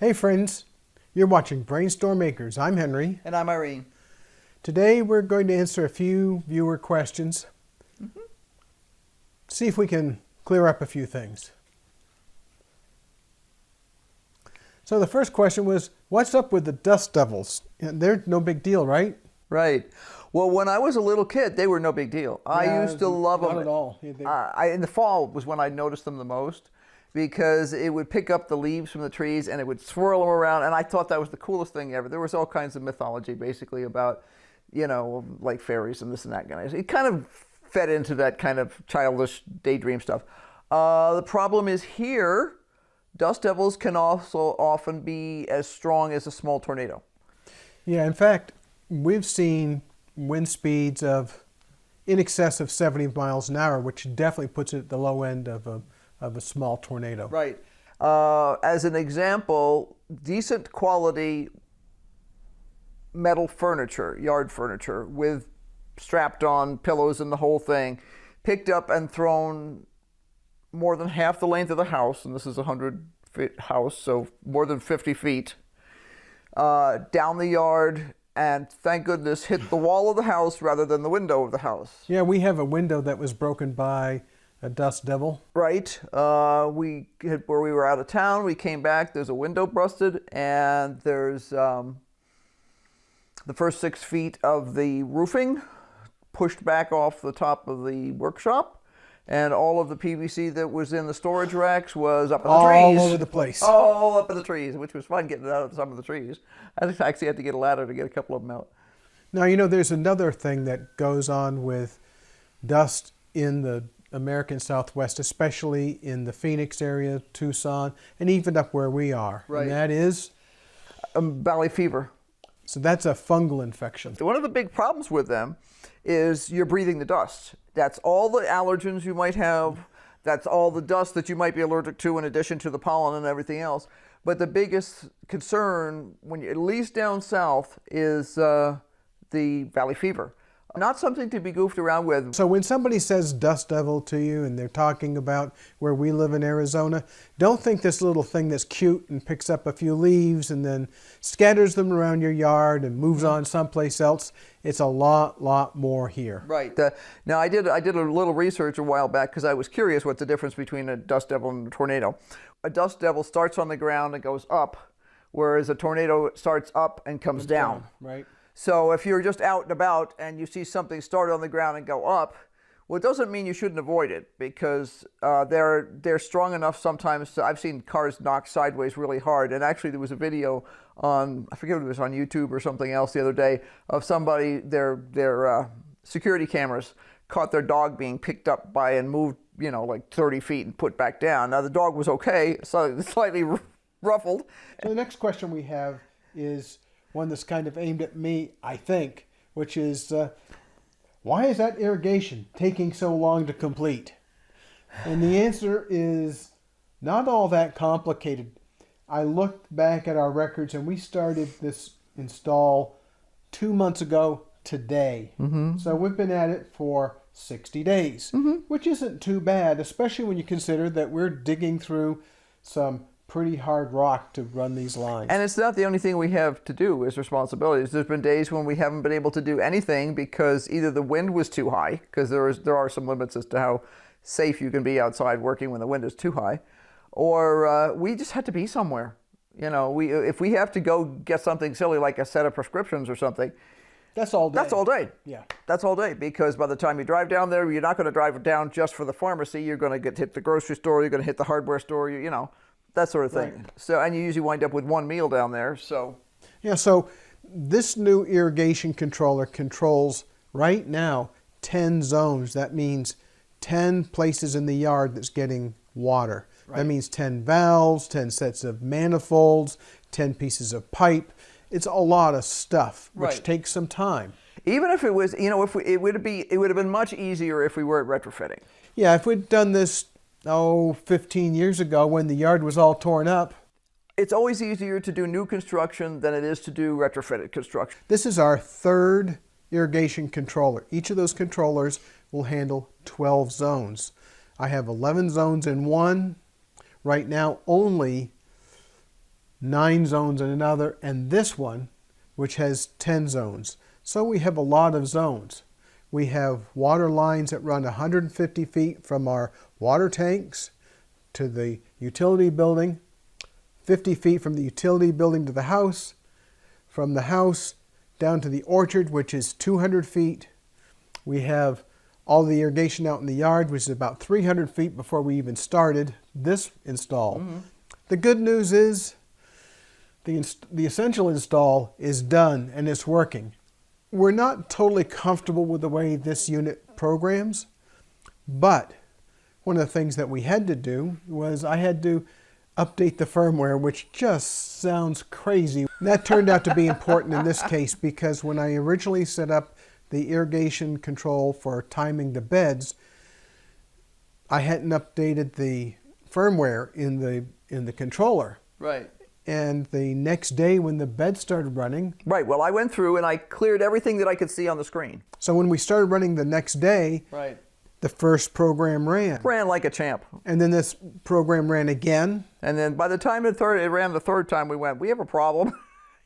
Hey friends, you're watching BrainStorm Acres. I'm Henry. And I'm Irene. Today we're going to answer a few viewer questions. See if we can clear up a few things. So the first question was, what's up with the dust devils? They're no big deal, right? Right. Well, when I was a little kid, they were no big deal. I used to love them. Not at all. In the fall was when I noticed them the most, because it would pick up the leaves from the trees and it would swirl them around, and I thought that was the coolest thing ever. There was all kinds of mythology basically about, you know, like fairies and this and that. It kind of fed into that kind of childish daydream stuff. The problem is here, dust devils can also often be as strong as a small tornado. Yeah, in fact, we've seen wind speeds of in excess of 70 miles an hour, which definitely puts it at the low end of a small tornado. Right. As an example, decent quality metal furniture, yard furniture, with strapped on pillows and the whole thing, picked up and thrown more than half the length of the house, and this is a 100-foot house, so more than 50 feet, down the yard, and thank goodness hit the wall of the house rather than the window of the house. Yeah, we have a window that was broken by a dust devil. Right. Where we were out of town, we came back, there's a window busted, and there's the first 6 feet of the roofing pushed back off the top of the workshop, and all of the PVC that was in the storage racks was up in the trees. All over the place. All up in the trees, which was fun getting it out of some of the trees. I actually had to get a ladder to get a couple of them out. Now, you know, there's another thing that goes on with dust in the American Southwest, especially in the Phoenix area, Tucson, and even up where we are. Right. And that is? Valley fever. So that's a fungal infection. One of the big problems with them is you're breathing the dust. That's all the allergens you might have. That's all the dust that you might be allergic to, in addition to the pollen and everything else. But the biggest concern, when you're at least down south, is the valley fever. Not something to be goofed around with. So when somebody says dust devil to you and they're talking about where we live in Arizona, don't think this little thing that's cute and picks up a few leaves and then scatters them around your yard and moves on someplace else. It's a lot more here. Right. Now I did a little research a while back because I was curious what the difference between a dust devil and a tornado. A dust devil starts on the ground and goes up, whereas a tornado starts up and comes down. Right. So if you're just out and about and you see something start on the ground and go up, well, it doesn't mean you shouldn't avoid it, because they're strong enough sometimes. I've seen cars knocked sideways really hard, and actually there was a video on, I forget if it was on YouTube or something else the other day, of somebody, their security cameras caught their dog being picked up by and moved, you know, like 30 feet and put back down. Now the dog was okay, so slightly ruffled. So the next question we have is one that's kind of aimed at me, I think, which is, why is that irrigation taking so long to complete? And the answer is not all that complicated. I looked back at our records, and we started this install 2 months ago today. So we've been at it for 60 days, which isn't too bad, especially when you consider that we're digging through some pretty hard rock to run these lines. And it's not the only thing we have to do as responsibilities. There's been days when we haven't been able to do anything because either the wind was too high, because there are some limits as to how safe you can be outside working when the wind is too high, or we just had to be somewhere. You know, if we have to go get something silly like a set of prescriptions or something, that's all day. That's all day. Yeah. That's all day, because by the time you drive down there, you're not going to drive down just for the pharmacy. You're going to hit the grocery store, you're going to hit the hardware store, you know. That sort of thing. Right. So, and you usually wind up with one meal down there. So, yeah. So this new irrigation controller controls right now 10 zones. That means 10 places in the yard that's getting water. Right. That means 10 valves, 10 sets of manifolds, 10 pieces of pipe. It's a lot of stuff, which takes some time. Even if it was, you know, it would have been much easier if we weren't retrofitting. Yeah, if we'd done this 15 years ago when the yard was all torn up. It's always easier to do new construction than it is to do retrofitted construction. This is our third irrigation controller. Each of those controllers will handle 12 zones. I have 11 zones in one. Right now, only 9 zones in another, and this one, which has 10 zones. So we have a lot of zones. We have water lines that run 150 feet from our water tanks to the utility building, 50 feet from the utility building to the house, from the house down to the orchard, which is 200 feet. We have all the irrigation out in the yard, which is about 300 feet before we even started this install. The good news is the essential install is done and it's working. We're not totally comfortable with the way this unit programs, but one of the things that we had to do was I had to update the firmware, which just sounds crazy. And that turned out to be important in this case because when I originally set up the irrigation control for timing the beds, I hadn't updated the firmware in the controller. Right. And the next day when the bed started running... Right, well I went through and I cleared everything that I could see on the screen. So when we started running the next day, right, the first program ran. Ran like a champ. And then this program ran again. And then by the time it ran the third time, we went, we have a problem.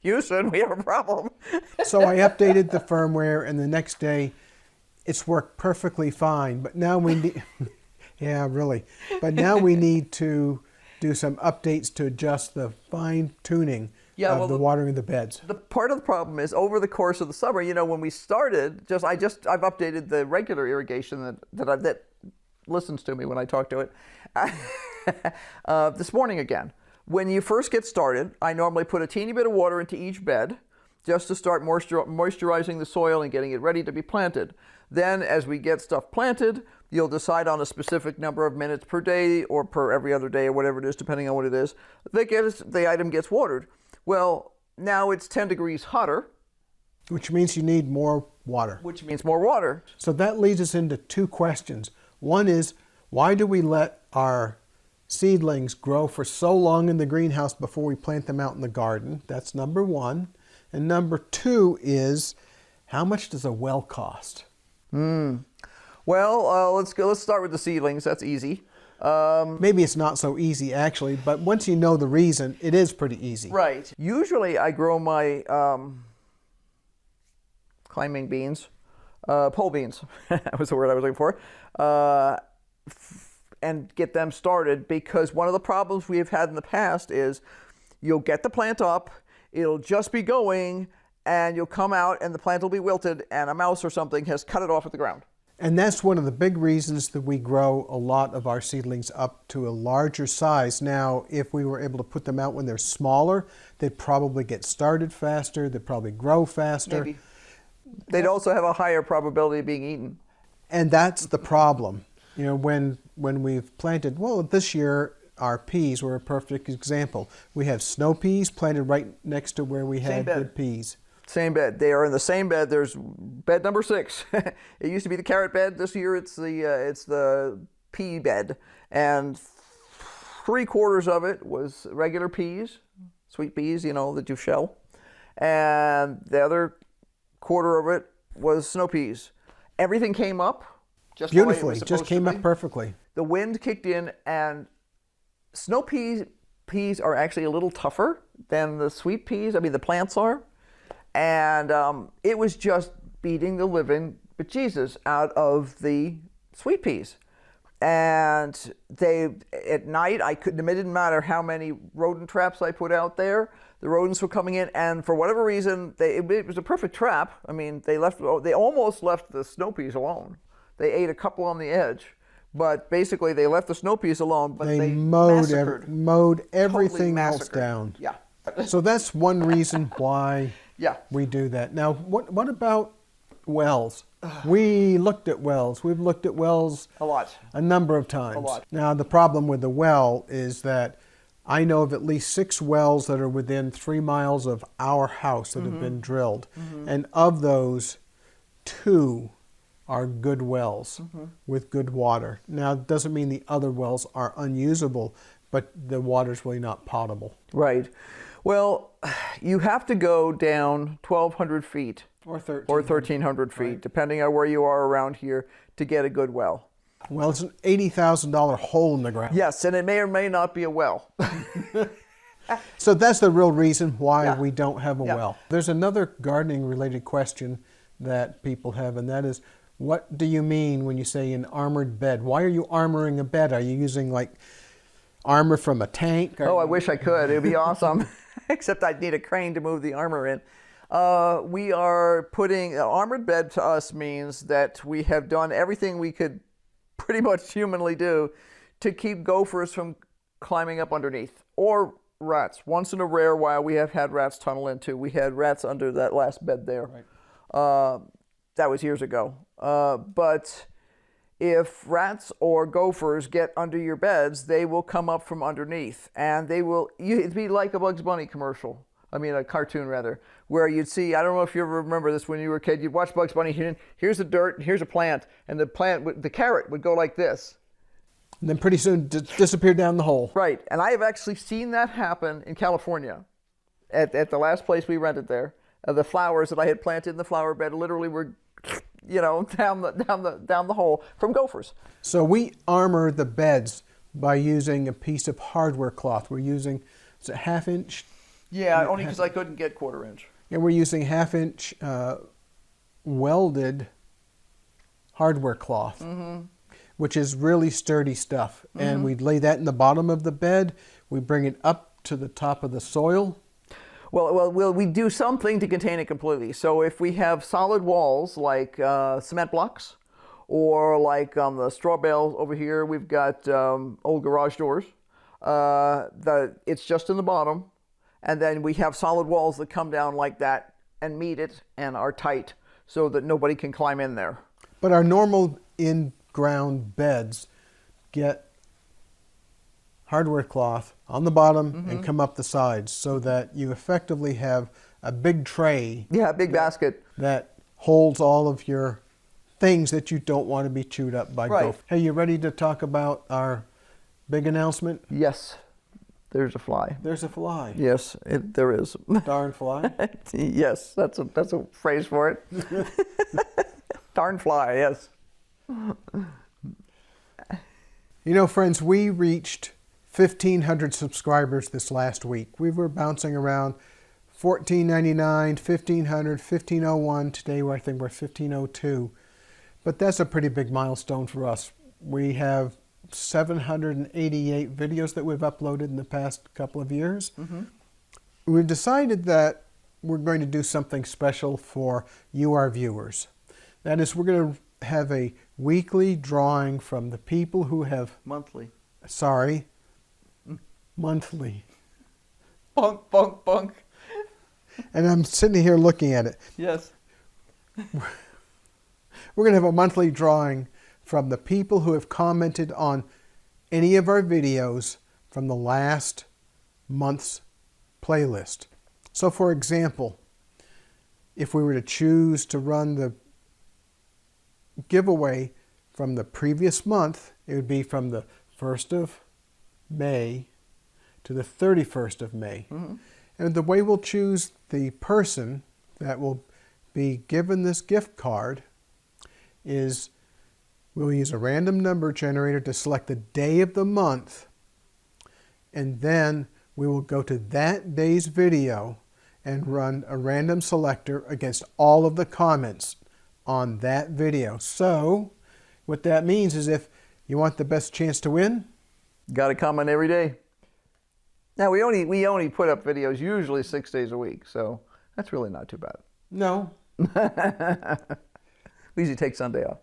Houston, we have a problem. So I updated the firmware and the next day it's worked perfectly fine. But now we need... yeah, really. But now we need to do some updates to adjust the fine tuning of the watering of the beds. The part of the problem is over the course of the summer, you know, when we started, I've updated the regular irrigation that listens to me when I talk to it this morning again. When you first get started, I normally put a teeny bit of water into each bed just to start moisturizing the soil and getting it ready to be planted. Then as we get stuff planted, you'll decide on a specific number of minutes per day or per every other day or whatever it is, depending on what it is, the item gets watered. Well, now it's 10 degrees hotter. Which means you need more water. Which means more water. So that leads us into two questions. One is, why do we let our seedlings grow for so long in the greenhouse before we plant them out in the garden? That's number one. And number two is, how much does a well cost? Well, let's start with the seedlings. That's easy. Maybe it's not so easy actually, but once you know the reason, it is pretty easy. Right. Usually I grow my climbing beans, pole beans, that was the word I was looking for, and get them started, because one of the problems we have had in the past is you'll get the plant up, it'll just be going, and you'll come out and the plant will be wilted and a mouse or something has cut it off at the ground. And that's one of the big reasons that we grow a lot of our seedlings up to a larger size. Now, if we were able to put them out when they're smaller, they'd probably get started faster, they'd probably grow faster. Maybe. They'd also have a higher probability of being eaten. And that's the problem. You know, when we've planted, well, this year our peas were a perfect example. We have snow peas planted right next to where we had good peas. Same bed. They are in the same bed. There's bed number 6. It used to be the carrot bed. This year it's the pea bed, and 3/4 of it was regular peas, sweet peas, you know, that you shell, and the other 1/4 of it was snow peas. Everything came up just beautifully. Just came up perfectly. The wind kicked in, and snow peas are actually a little tougher than the sweet peas. I mean, the plants are. And it was just beating the living bejesus out of the sweet peas. And at night, it didn't matter how many rodent traps I put out there, the rodents were coming in, and for whatever reason, it was a perfect trap. I mean, they almost left the snow peas alone. They ate a couple on the edge, but basically they left the snow peas alone, but they mowed everything totally else down. Yeah. So that's one reason why we do that. Now, what about wells? We looked at wells. We've looked at wells a number of times. A lot. Now, the problem with the well is that I know of at least 6 wells that are within 3 miles of our house that have been drilled. And of those, 2 are good wells with good water. Now, it doesn't mean the other wells are unusable, but the water's really not potable. Right. Well, you have to go down 1,200 feet or 1,300 feet, depending on where you are around here, to get a good well. Well, it's an $80,000 hole in the ground. Yes, and it may or may not be a well. So that's the real reason why Yeah. we don't have a Yeah. well. There's another gardening related question that people have, and that is, what do you mean when you say an armored bed? Why are you armoring a bed? Are you using like armor from a tank? Oh, I wish I could. It would be awesome. Except I'd need a crane to move the armor in. We are putting an armored bed to us means that we have done everything we could pretty much humanly do to keep gophers from climbing up underneath, or rats. Once in a rare while, we have had rats tunnel into. We had rats under that last bed there. Right. That was years ago. But if rats or gophers get under your beds, they will come up from underneath, and they will. It'd be like a Bugs Bunny commercial. I mean, a cartoon rather, where you'd see. I don't know if you ever remember this when you were a kid. You'd watch Bugs Bunny. Here's the dirt. Here's a plant, and the carrot would go like this. And then pretty soon disappear down the hole. Right, and I have actually seen that happen in California, at the last place we rented there. The flowers that I had planted in the flower bed literally were, down the hole from gophers. So we armor the beds by using a piece of hardware cloth. We're using, is it 1/2 inch? Yeah, only because I couldn't get 1/4 inch. And we're using 1/2 inch welded hardware cloth, which is really sturdy stuff. And we lay that in the bottom of the bed. We bring it up to the top of the soil. Well, we do something to contain it completely. So if we have solid walls like cement blocks, or like on the straw bales over here, we've got old garage doors. It's just in the bottom, and then we have solid walls that come down like that and meet it and are tight so that nobody can climb in there. But our normal in-ground beds get hardware cloth on the bottom and come up the sides, so that you effectively have a big tray. Yeah, a big basket. That holds all of your things that you don't want to be chewed up by gophers. Hey, you ready to talk about our big announcement? Yes, there's a fly. There's a fly. Yes, there is. Darn fly. Yes, that's a phrase for it. Darn fly, yes. You know, friends, we reached 1,500 subscribers this last week. We were bouncing around 1,499, 1,500, 1,501. Today, I think we're 1,502. But that's a pretty big milestone for us. We have 788 videos that we've uploaded in the past couple of years. We've decided that we're going to do something special for you, our viewers. That is, we're going to have a weekly drawing from the people who have... Monthly. Sorry. Monthly. Bunk, bunk, bunk. And I'm sitting here looking at it. Yes. We're going to have a monthly drawing from the people who have commented on any of our videos from the last month's playlist. So for example, if we were to choose to run the giveaway from the previous month, it would be from the 1st of May to the 31st of May. And the way we'll choose the person that will be given this gift card is we'll use a random number generator to select the day of the month, and then we will go to that day's video and run a random selector against all of the comments on that video. So what that means is, if you want the best chance to win, got to comment every day. Now we only put up videos usually 6 days a week, so that's really not too bad. no. We usually take Sunday off.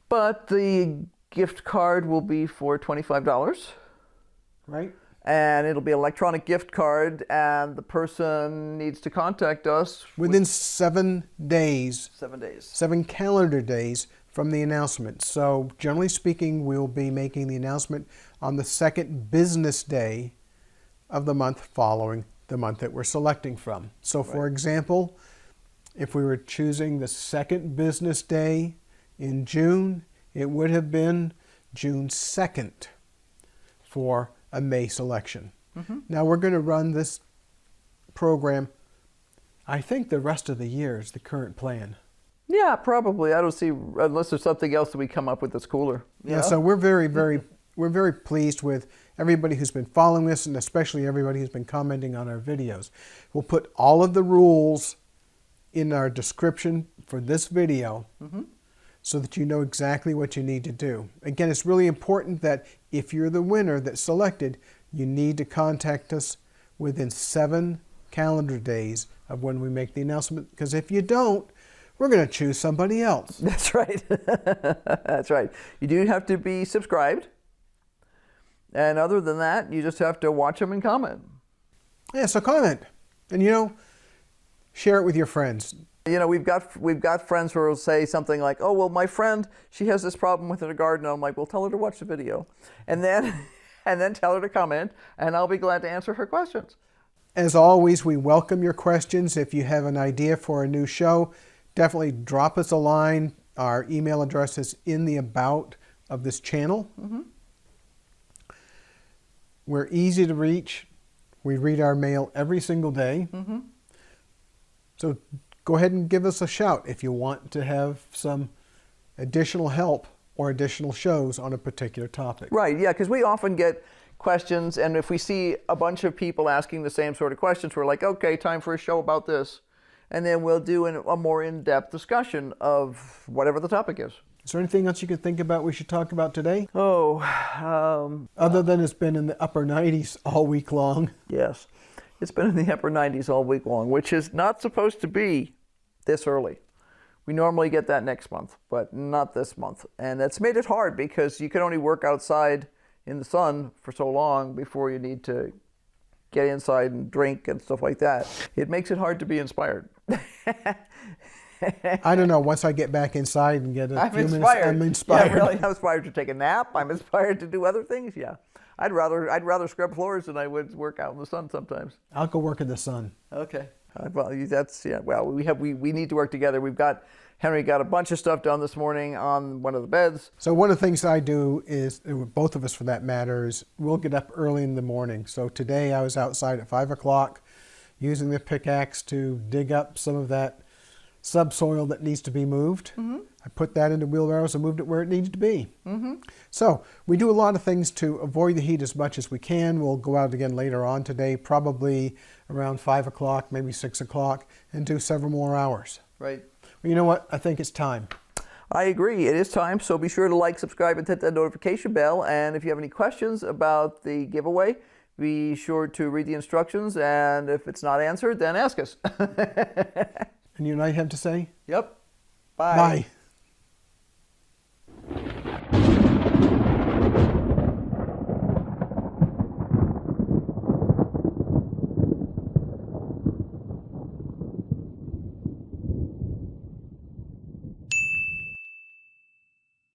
But the gift card will be for $25. Right? And it'll be an electronic gift card, and the person needs to contact us Within 7 days. 7 days. 7 calendar days from the announcement. So generally speaking, we'll be making the announcement on the second business day of the month following the month that we're selecting from. So for example, if we were choosing the second business day in June, it would have been June 2nd for a May selection. Now we're going to run this program, I think, the rest of the year is the current plan. Yeah, probably. I don't see, unless there's something else that we come up with that's cooler. Yeah, so we're very, very we're very pleased with everybody who's been following us, and especially everybody who's been commenting on our videos. We'll put all of the rules in our description for this video so that you know exactly what you need to do. Again, it's really important that if you're the winner that's selected, you need to contact us within 7 calendar days of when we make the announcement, because if you don't, we're going to choose somebody else. That's right. That's right. You do have to be subscribed. And other than that, you just have to watch them and comment. Yeah, so comment. And share it with your friends. We've got friends who will say something like, "Oh, well, my friend, she has this problem with her garden." I'm like, "Well, tell her to watch the video." And then tell her to comment, and I'll be glad to answer her questions. As always, we welcome your questions. If you have an idea for a new show, definitely drop us a line. Our email address is in the about of this channel. We're easy to reach. We read our mail every single day. So go ahead and give us a shout if you want to have some additional help or additional shows on a particular topic. Right, yeah, because we often get questions, and if we see a bunch of people asking the same sort of questions, we're like, okay, time for a show about this. And then we'll do a more in-depth discussion of whatever the topic is. Is there anything else you could think about we should talk about today? Other than it's been in the upper 90s all week long. Yes. It's been in the upper 90s all week long, which is not supposed to be this early. We normally get that next month, but not this month. And that's made it hard because you can only work outside in the sun for so long before you need to get inside and drink and stuff like that. It makes it hard to be inspired. I don't know. Once I get back inside and get a few minutes, I'm inspired. Yeah, really, I'm inspired to take a nap. I'm inspired to do other things. Yeah, I'd rather scrub floors than I would work out in the sun sometimes. I'll go work in the sun. Okay. Well, we need to work together. Henry got a bunch of stuff done this morning on one of the beds. So one of the things I do is, both of us for that matter, is we'll get up early in the morning. So today I was outside at 5 o'clock using the pickaxe to dig up some of that subsoil that needs to be moved. I put that into wheelbarrows and moved it where it needed to be. So we do a lot of things to avoid the heat as much as we can. We'll go out again later on today, probably around 5 o'clock, maybe 6 o'clock, and do several more hours. Right. Well, you know what? I think it's time. I agree. It is time. So be sure to like, subscribe, and hit that notification bell. And if you have any questions about the giveaway, be sure to read the instructions. And if it's not answered, then ask us. And you and I have to say? Yep. Bye. Bye.